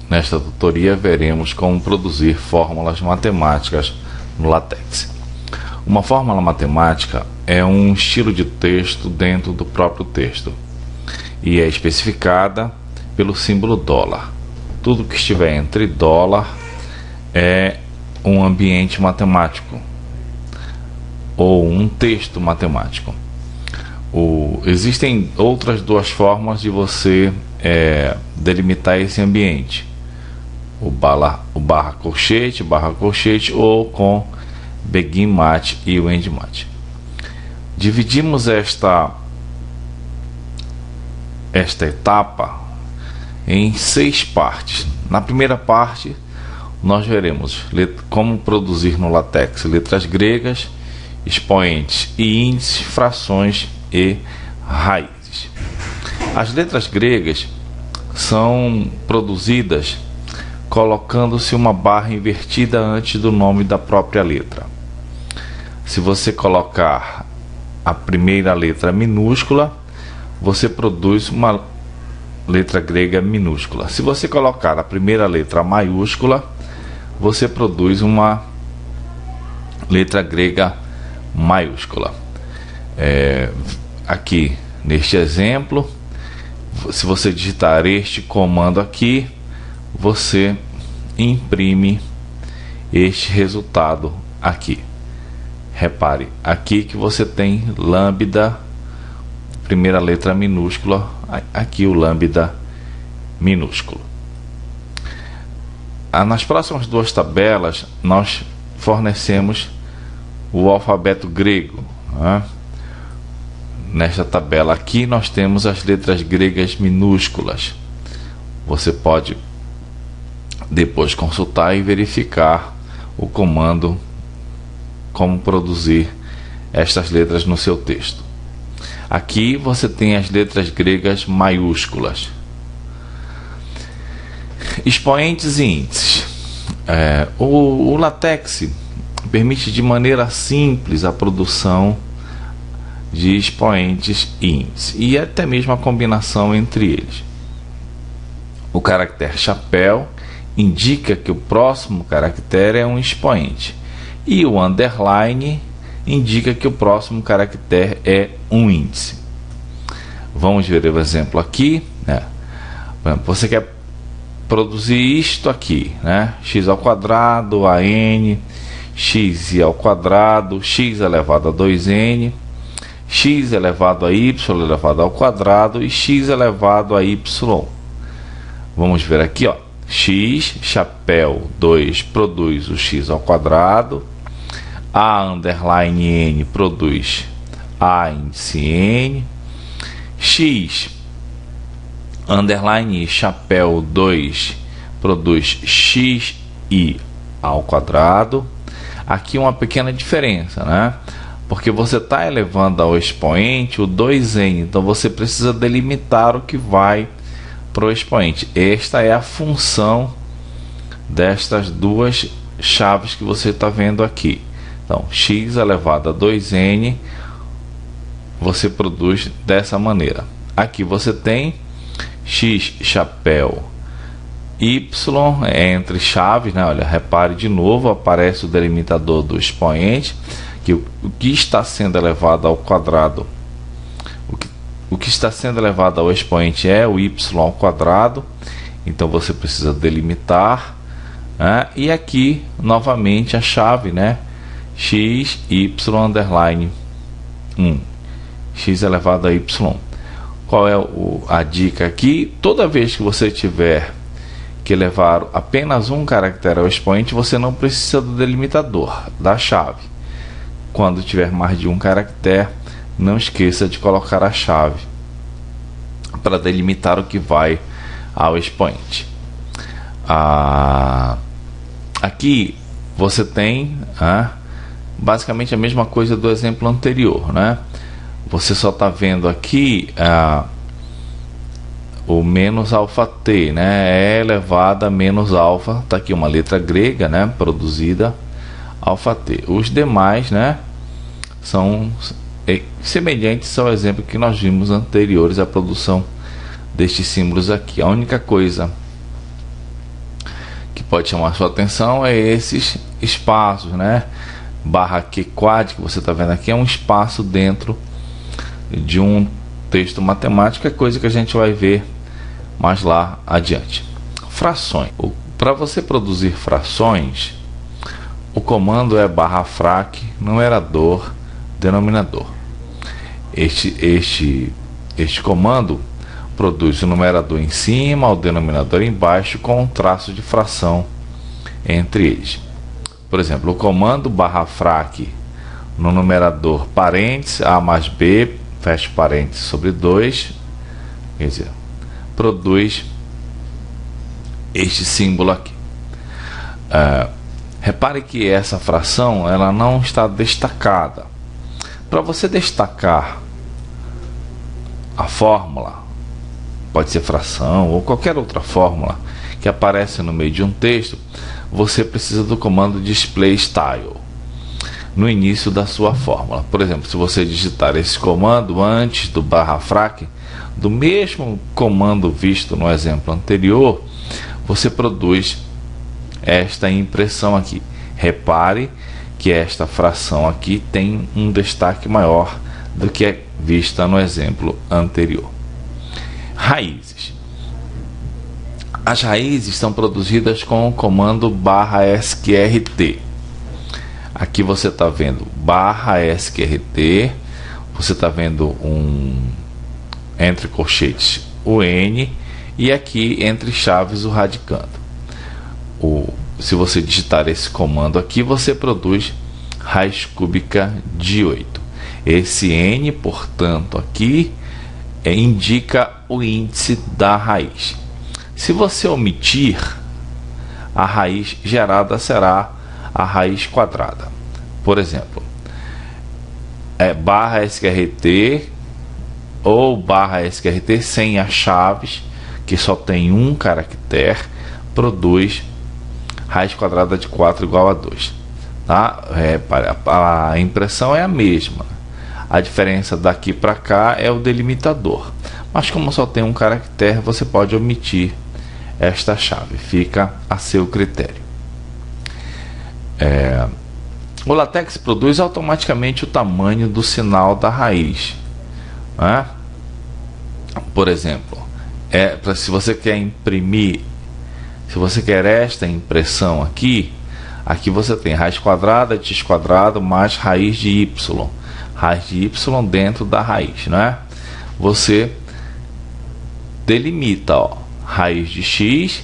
Nesta tutoria veremos como produzir fórmulas matemáticas no LaTeX. Uma fórmula matemática é um estilo de texto dentro do próprio texto e é especificada pelo símbolo dólar. Tudo que estiver entre dólar é um ambiente matemático ou um texto matemático. Existem outras duas formas de você delimitar esse ambiente: o barra colchete ou com begin match e o end match. Dividimos esta etapa em 6 partes. Na primeira parte nós veremos como produzir no LaTeX letras gregas, expoentes e índices, frações e raízes. As letras gregas são produzidas colocando-se uma barra invertida antes do nome da própria letra. Se você colocar a primeira letra minúscula, você produz uma letra grega minúscula. Se você colocar a primeira letra maiúscula, você produz uma letra grega maiúscula. Aqui neste exemplo, se você digitar este comando aqui, você imprime este resultado aqui. Repare aqui que você tem lambda, primeira letra minúscula, aqui o lambda minúsculo. Nas próximas 2 tabelas nós fornecemos o alfabeto grego, né? Nesta tabela aqui nós temos as letras gregas minúsculas. Você pode depois consultar e verificar o comando como produzir estas letras no seu texto. Aqui você tem as letras gregas maiúsculas. Expoentes e índices. O LaTeX permite de maneira simples a produção de expoentes e índices e até mesmo a combinação entre eles. O caractere chapéu indica que o próximo caractere é um expoente e o underline indica que o próximo caractere é um índice. Vamos ver o exemplo aqui, né? Você quer produzir isto aqui, né? X ao quadrado, AN, x ao quadrado, x elevado a 2n, x elevado a y elevado ao quadrado e x elevado a y. Vamos ver aqui, ó. X, chapéu 2 produz o x ao quadrado, a underline n produz a índice n, x underline chapéu 2 produz x i ao quadrado. Aqui uma pequena diferença, né? Porque você está elevando ao expoente o 2n, então você precisa delimitar o que vai para o expoente. Esta é a função destas duas chaves que você está vendo aqui. Então, x elevado a 2n você produz dessa maneira. Aqui você tem x chapéu y entre chaves, né? Olha, repare de novo, aparece o delimitador do expoente, que o que está sendo elevado ao quadrado, o que está sendo elevado ao expoente é o y ao quadrado, então você precisa delimitar, né? E aqui novamente a chave, né? x y underline 1, x elevado a y. Qual é a dica aqui? Toda vez que você tiver que levar apenas um caractere ao expoente, você não precisa do delimitador da chave. Quando tiver mais de um caractere, não esqueça de colocar a chave para delimitar o que vai ao expoente. Aqui você tem basicamente a mesma coisa do exemplo anterior, né? Você só está vendo aqui o menos alfa t, né? É elevado a menos alfa, está aqui uma letra grega, né? Produzida alfa t. Os demais, né? São semelhantes ao exemplo que nós vimos anteriores à produção destes símbolos aqui. A única coisa que pode chamar a sua atenção é esses espaços, né? Barra Q quad que você está vendo aqui é um espaço dentro de um texto matemático, é coisa que a gente vai ver mais lá adiante. Frações. Para você produzir frações, o comando é barra frac numerador denominador. Este comando produz o numerador em cima, o denominador embaixo, com um traço de fração entre eles. Por exemplo, o comando barra frac no numerador parênteses a mais b, fecha parênteses sobre 2, quer dizer, produz este símbolo aqui. Repare que essa fração ela não está destacada. Para você destacar a fórmula, pode ser fração ou qualquer outra fórmula que aparece no meio de um texto, você precisa do comando display style no início da sua fórmula. Por exemplo, se você digitar esse comando antes do barra frac, do mesmo comando visto no exemplo anterior, você produz esta impressão aqui. Repare que esta fração aqui tem um destaque maior do que é vista no exemplo anterior. Raízes. As raízes são produzidas com o comando barra sqrt. Aqui você está vendo barra sqrt, você está vendo entre colchetes o n e aqui entre chaves o radicando. Se você digitar esse comando aqui, você produz raiz cúbica de 8. Esse n, portanto, aqui indica o índice da raiz. Se você omitir, a raiz gerada será a raiz quadrada. Por exemplo, barra sqrt ou barra sqrt sem as chaves, que só tem um caractere, produz raiz quadrada de 4 igual a 2. Tá? A impressão é a mesma. A diferença daqui para cá é o delimitador. Mas como só tem um caractere, você pode omitir esta chave. Fica a seu critério. O LaTeX produz automaticamente o tamanho do sinal da raiz. Né? Por exemplo, se você quer imprimir, se você quer esta impressão aqui você tem raiz quadrada de x quadrado mais raiz de y. Raiz de y dentro da raiz, né? Você delimita, raiz de x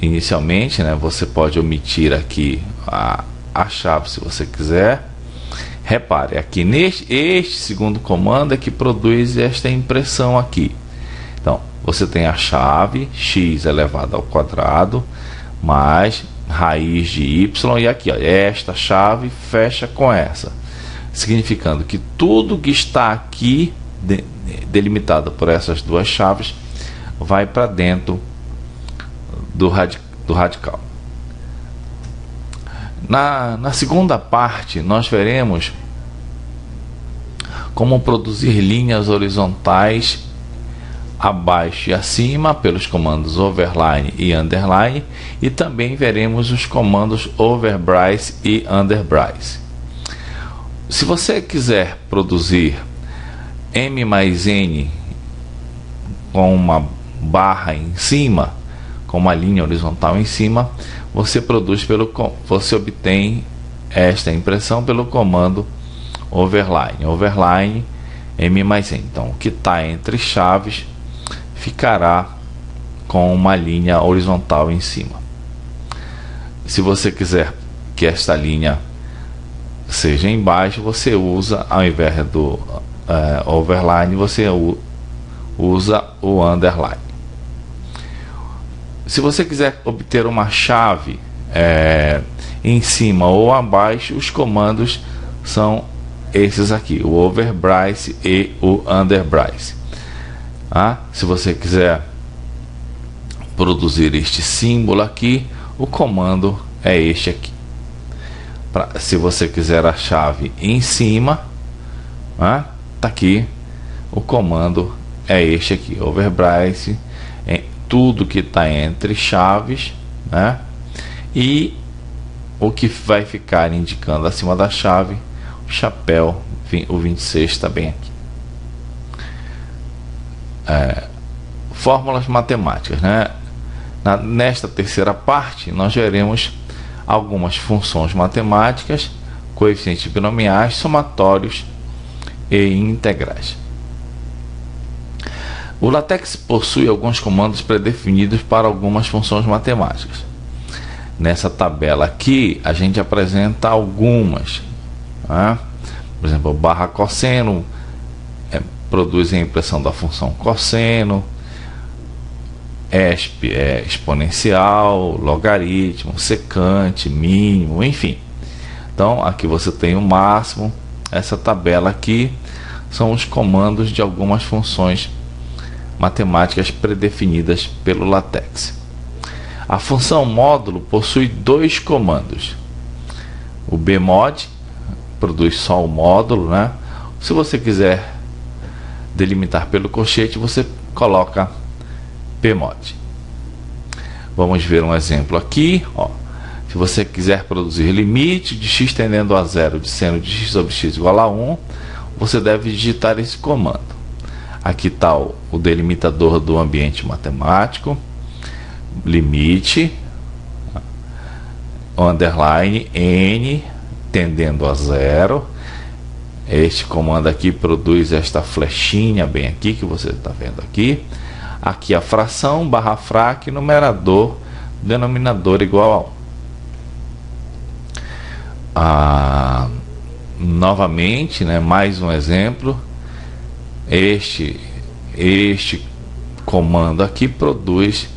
inicialmente, né? Você pode omitir aqui a chave se você quiser. Repare, aqui este segundo comando é que produz esta impressão aqui. Então, você tem a chave x elevado ao quadrado mais raiz de y e aqui, esta chave fecha com essa, significando que tudo que está aqui delimitado por essas duas chaves vai para dentro do radical. Na segunda parte, nós veremos como produzir linhas horizontais abaixo e acima pelos comandos overline e underline, e também veremos os comandos overbrice e underbrice. Se você quiser produzir m mais n com uma barra em cima, com uma linha horizontal em cima, você obtém esta impressão pelo comando overline m mais n. Então, o que está entre chaves ficará com uma linha horizontal em cima. Se você quiser que esta linha seja embaixo, você usa, ao invés do overline, você usa o underline. Se você quiser obter uma chave em cima ou abaixo, os comandos são esses aqui, o overbrice e o underbrice. Se você quiser produzir este símbolo aqui, o comando é este aqui. Se você quiser a chave em cima, tá aqui, o comando é este aqui, overbrace, tudo que está entre chaves, né? E o que vai ficar indicando acima da chave, o chapéu, o 26 está bem aqui. Fórmulas matemáticas, né? Nesta terceira parte, nós veremos algumas funções matemáticas, coeficientes binomiais, somatórios e integrais. O LaTeX possui alguns comandos pré-definidos para algumas funções matemáticas. Nessa tabela aqui, a gente apresenta algumas, né? Por exemplo, barra cosseno produz a impressão da função cosseno, ESP é exponencial, logaritmo, secante, mínimo, enfim. Então, aqui você tem o máximo. Essa tabela aqui são os comandos de algumas funções matemáticas predefinidas pelo LaTeX. A função módulo possui dois comandos. O bmod produz só o módulo, né? Se você quiser delimitar pelo colchete, você coloca pmod. Vamos ver um exemplo aqui, ó. Se você quiser produzir limite de x tendendo a zero de seno de x sobre x igual a 1, você deve digitar esse comando. Aqui está o delimitador do ambiente matemático, limite, underline, n tendendo a zero. Este comando aqui produz esta flechinha bem aqui, que você está vendo aqui. Aqui a fração, barra frac, numerador, denominador igual a 1. Novamente, né, mais um exemplo. Este comando aqui produz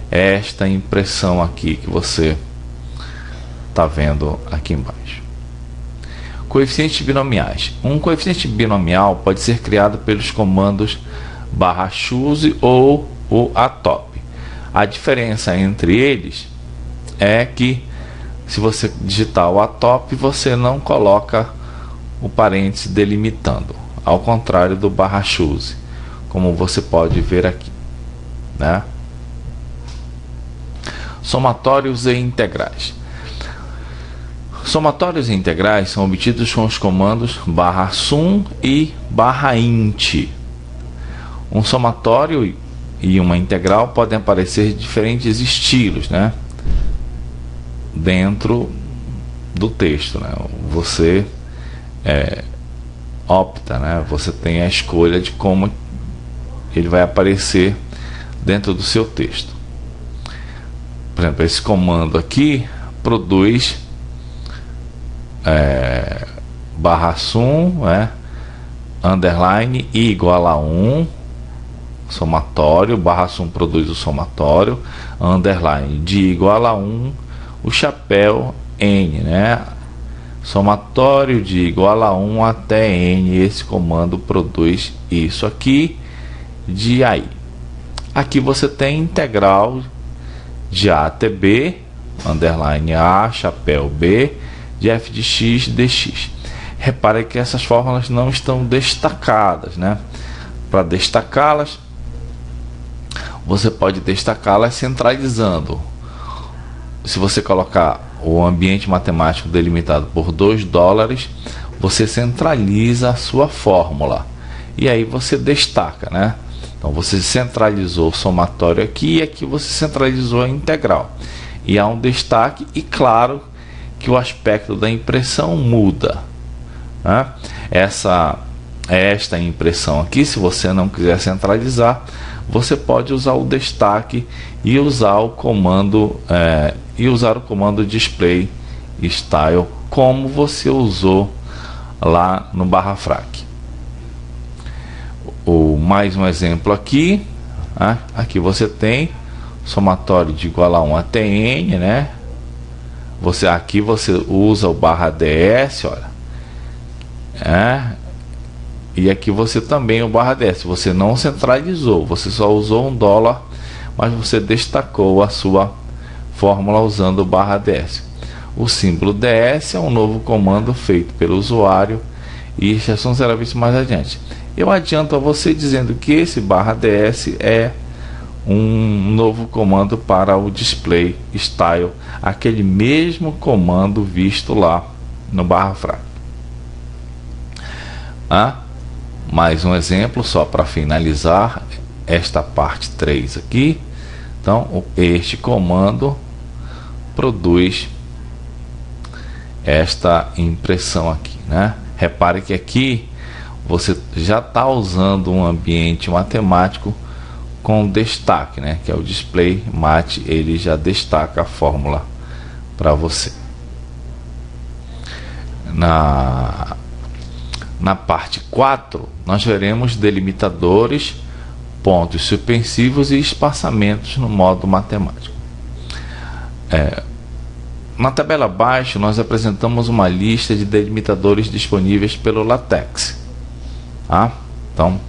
esta impressão aqui que você está vendo aqui embaixo. Coeficientes binomiais. Um coeficiente binomial pode ser criado pelos comandos barra choose ou o atop. A diferença entre eles é que se você digitar o atop, você não coloca o parênteses delimitando, ao contrário do barra choose, como você pode ver aqui, né? Somatórios e integrais. Somatórios e integrais são obtidos com os comandos barra sum e barra int. Um somatório e uma integral podem aparecer diferentes estilos, né, dentro do texto, né? Você opta, né? Você tem a escolha de como ele vai aparecer dentro do seu texto. Por exemplo, esse comando aqui produz barra sum, underline i igual a 1, somatório, barra sum produz o somatório, underline de igual a 1, o chapéu n, né? Somatório de igual a 1 até n, esse comando produz isso aqui de aí. Aqui você tem integral de a até b, underline a, chapéu b, de f de x dx. Repare que essas fórmulas não estão destacadas, né? Para destacá-las, você pode destacá-las centralizando. Se você colocar o ambiente matemático delimitado por $2, você centraliza a sua fórmula e aí você destaca, né? Então você centralizou o somatório aqui e aqui você centralizou a integral, e há um destaque, e claro que o aspecto da impressão muda, né? Esta impressão aqui, se você não quiser centralizar, você pode usar o destaque e usar o comando display style, como você usou lá no barra frac. Mais um exemplo aqui, né? Aqui você tem somatório de igual a 1 até n, né? Aqui você usa o barra ds, olha, e aqui você também o barra ds. Você não centralizou, você só usou $1, mas você destacou a sua fórmula usando o barra ds. O símbolo ds é um novo comando feito pelo usuário, e este assunto será visto mais adiante. eu adianto a você dizendo que esse /ds é um novo comando para o display style, aquele mesmo comando visto lá no /frac. Mais um exemplo só para finalizar esta parte 3 aqui. Então este comando produz esta impressão aqui, né? Repare que aqui você já está usando um ambiente matemático com destaque, né? Que é o display mate, ele já destaca a fórmula para você. Na parte 4 nós veremos delimitadores, pontos suspensivos e espaçamentos no modo matemático. Na tabela abaixo nós apresentamos uma lista de delimitadores disponíveis pelo LaTeX. Então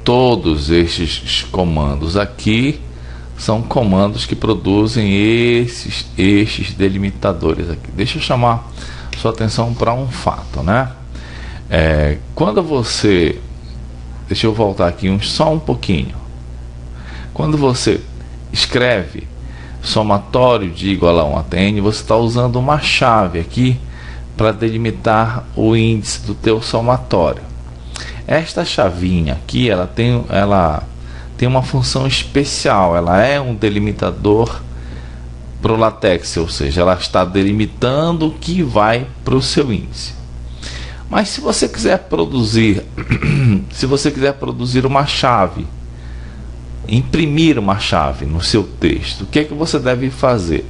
todos estes comandos aqui são comandos que produzem estes delimitadores aqui. Deixa eu chamar sua atenção para um fato, né? Quando você... Deixa eu voltar aqui só um pouquinho. Quando você escreve somatório de igual a 1 até n, você está usando uma chave aqui para delimitar o índice do teu somatório. Esta chavinha aqui, ela tem uma função especial. Ela é um delimitador para o LaTeX, ou seja, ela está delimitando o que vai para o seu índice. Mas se você quiser produzir uma chave, imprimir uma chave no seu texto, o que é que você deve fazer?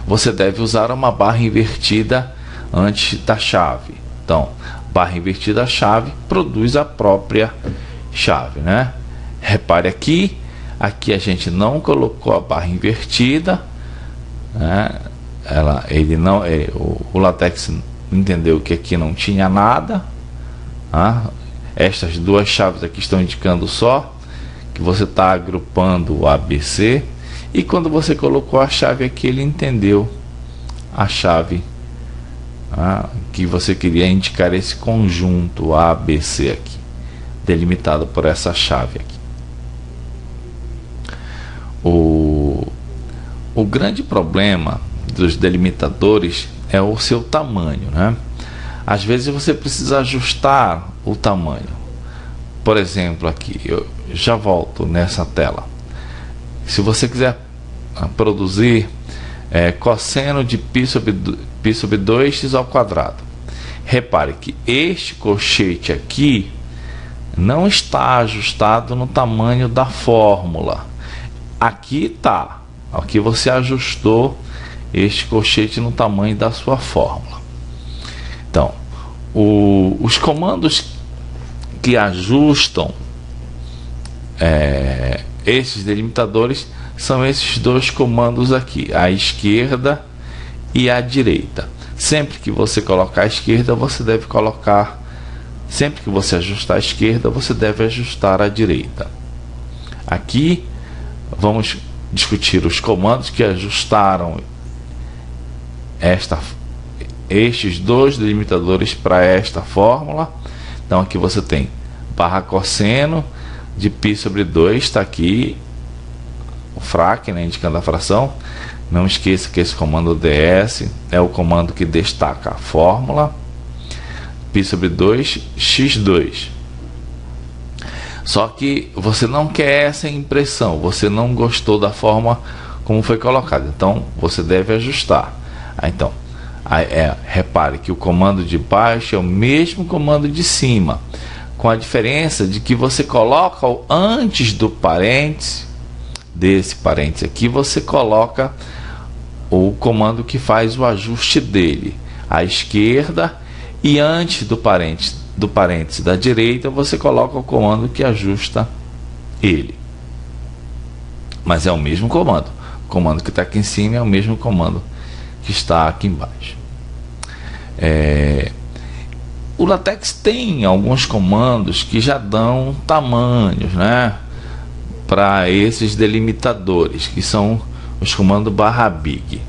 Você deve usar uma barra invertida antes da chave. Então, barra invertida chave produz a própria chave, né? Repare aqui a gente não colocou a barra invertida, né? O LaTeX entendeu que aqui não tinha nada. Estas duas chaves aqui estão indicando só que você está agrupando o ABC, e quando você colocou a chave aqui, ele entendeu a chave que você queria indicar esse conjunto ABC aqui, delimitado por essa chave aqui. O grande problema dos delimitadores é o seu tamanho, né? Às vezes você precisa ajustar o tamanho. Por exemplo, aqui eu já volto nessa tela. Se você quiser produzir cosseno de π sobre 2x ao quadrado, repare que este colchete aqui não está ajustado no tamanho da fórmula. Aqui está. Aqui você ajustou este colchete no tamanho da sua fórmula. Então, os comandos que ajustam esses delimitadores são esses dois comandos aqui, à esquerda e à direita. Sempre que você colocar à esquerda, você deve colocar... Sempre que você ajustar à esquerda, você deve ajustar à direita. Aqui vamos discutir os comandos que ajustaram estes dois delimitadores para esta fórmula. Então aqui você tem barra cosseno de π sobre 2, está aqui o frac, né, indicando a fração. Não esqueça que esse comando ds é o comando que destaca a fórmula. π sobre 2, x2. Só que você não quer essa impressão, você não gostou da forma como foi colocado, então você deve ajustar. Repare que o comando de baixo é o mesmo comando de cima, com a diferença de que você coloca antes do parênteses, desse parênteses aqui, você coloca o comando que faz o ajuste dele à esquerda, e antes do parênteses da direita você coloca o comando que ajusta ele. Mas é o mesmo comando. O comando que está aqui em cima é o mesmo comando que está aqui embaixo. O LaTeX tem alguns comandos que já dão tamanhos, né, para esses delimitadores, que são os comandos /big.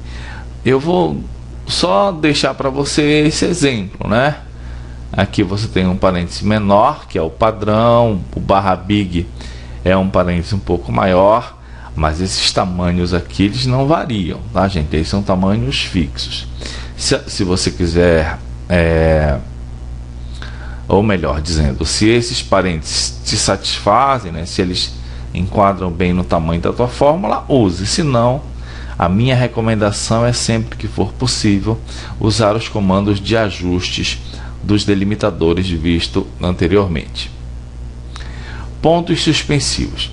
Eu vou só deixar para você esse exemplo, né? Aqui você tem um parêntese menor, que é o padrão. O barra big é um parêntese um pouco maior, mas esses tamanhos aqui eles não variam, tá, gente? Eles são tamanhos fixos. Se você quiser, ou melhor dizendo, se esses parênteses te satisfazem, né, se eles enquadram bem no tamanho da tua fórmula, use. Se não, a minha recomendação é sempre que for possível usar os comandos de ajustes dos delimitadores visto anteriormente. Pontos suspensivos.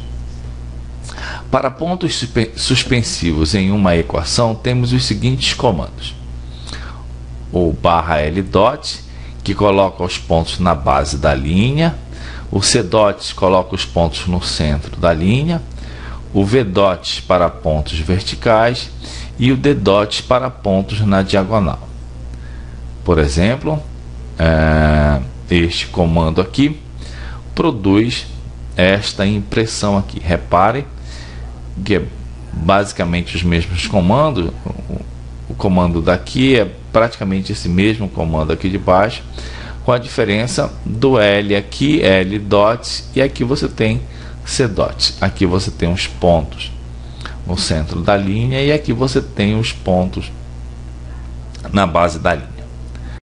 Para pontos suspensivos em uma equação, temos os seguintes comandos: o barra L dot, que coloca os pontos na base da linha; o C dot coloca os pontos no centro da linha; o V dot para pontos verticais e o D dot para pontos na diagonal. Por exemplo, este comando aqui produz esta impressão aqui. Repare que é basicamente os mesmos comandos. O comando daqui é praticamente esse mesmo comando aqui de baixo, com a diferença do L aqui, L dot, e aqui você tem C dot. Aqui você tem os pontos no centro da linha e aqui você tem os pontos na base da linha.